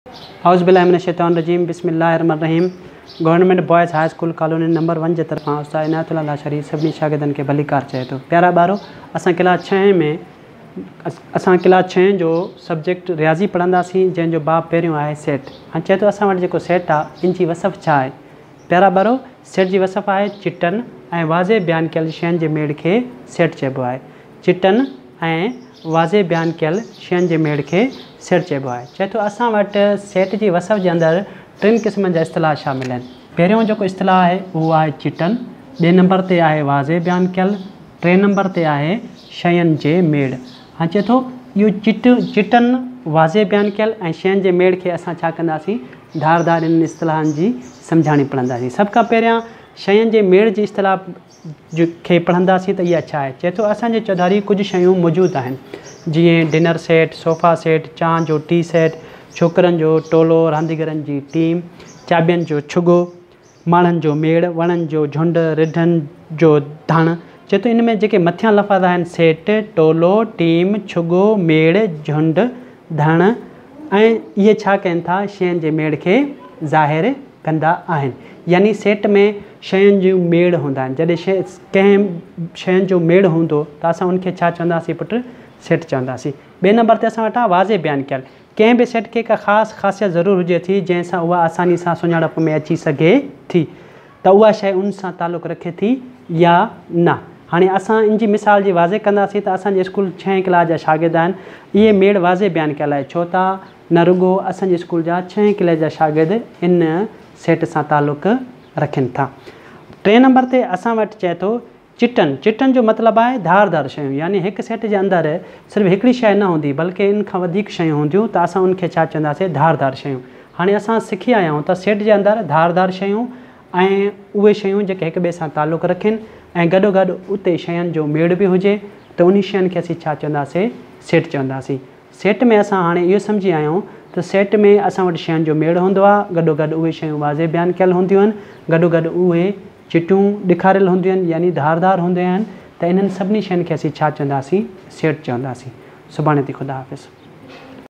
औज़ुबिल्लाहिमिनश्शैतानिर्रजीम बिस्मिल्लाहिर्रहमानिर्रहीम। Government boys high school colony number 1 जे तरफ़ां उस्ताद इनायतुल्लाह लाशारी सभिनी शागिर्दनि खे भलीकार चए थो। प्यारा ॿारो, असां क्लास 6 जो सब्जेक्ट रियाज़ी पढ़ंदासीं, जंहिंजो बाब पहिरियों आहे सेट। हाणे चए थो असां वटि जेको सेट आहे इन जी वसफ़ छा आहे। प्यारा ॿारो, सेट जी वसफ़ आहे चिटनि ऐं वाज़े बयानु कयल शयुनि जे मेड़ खे सेट चइबो आहे। चिटनि ऐं वाज़े बयानु कयल शयुनि जे मेड़ खे सेट चइबो आहे। चए थो असां वटि सेट जी वसफ़ जे अंदरि 3 क़िस्मनि जा इस्तिलाह शामिल आहिनि। पहिरियों जेको इस्तिलाह आहे उहो आहे चिटनि, ॿिए नंबर ते आहे वाज़े बयानु कयल, 3 नंबर ते आहे शयुनि जे मेड़। हाणे चए थो इहो चिटनि वाज़े बयानु कयल ऐं शयुनि जे मेड़ खे असां छा कंदासीं, धारदार इन इस्तिलाहनि जी सम्झाणी पढ़ंदासीं। सभ खां पहिरियां शयुनि जे मेड़ जी इस्तिलाह खे पढ़ंदासीं त इहा छा आहे। चए थो असांजे चौधारी कुझु शयूं मौजूदु आहिनि, जीअं डिनर सेट, सोफ़ा सेट, चांहि जो टी सेट, छोकिरनि जो टोलो, रांदीगरनि जी टीम, चाॿियुनि जो छुगो, माण्हुनि जो मेड़, वणनि जो झुंड, रिढनि जो धण। चए थो इन में जेके मथियां लफ़्ज़ आहिनि सेट, टोलो, टीम, छुगो, मेड़, झुंड, धण, ऐं इहे छा कनि था, शयुनि जे मेड़ खे ज़ाहिर कंदा आहिनि। यानी सेट में शयुनि जूं मेड़ हूंदा आहिनि। जॾहिं कंहिं शयुनि जो मेड़ हूंदो त असां उनखे छा चवंदासीं पुटु, सेट चवंदासीं। ॿिए नंबर ते असां वटि आहे वाज़े बयानु कयल। कंहिं बि सेट खे का ख़ासि ख़ासियत ज़रूरु हुजे थी जंहिंसां उहा आसानी सां सुञाणप में अची सघे थी, त उहा शइ उन सां तालुक़ु रखे थी या न। हाणे असां इन जी मिसाल जी वाज़े कंदासीं त असांजे स्कूल 6 क्लास जा शागिर्द आहिनि। इहे मेड़ वाज़े बयानु कयल आहे, छो त न रुगो असांजे स्कूल जा 6 क्लास जा शागिर्द इन सेट सां तालुक़ु रखनि था। 3 नंबर ते असां वटि चए थो चिटनि जो मतिलबु आहे धारदार शयूं। यानी हिकु सेट जे अंदरि सिर्फ़ु हिकिड़ी शइ न हूंदी बल्कि इन खां वधीक शयूं हूंदियूं, त असां उनखे छा चवंदासीं, धारदार शयूं। हाणे असां सिखी आया आहियूं त सेट जे अंदरि धारदार शयूं ऐं उहे शयूं जेके हिक ॿिए सां तालुक़ु रखनि ऐं गॾोगॾु उते शयुनि जो मेड़ बि हुजे, त उन शयुनि खे असीं छा चवंदासीं, सेट चवंदासीं। सेट में असां हाणे इहो सम्झी आया आहियूं त सेट में असां वटि शयुनि जो मेड़ हूंदो आहे, गॾोगॾु उहे शयूं वाज़े बयानु कयल हूंदियूं आहिनि, गॾोगॾु उहे चिटूं ॾेखारियल हूंदियूं आहिनि, यानी धारदार हूंदियूं आहिनि। त इन्हनि सभिनी शयुनि खे असीं छा चवंदासीं, सेट चवंदासीं। सुभाणे थी, ख़ुदा हाफ़िज़।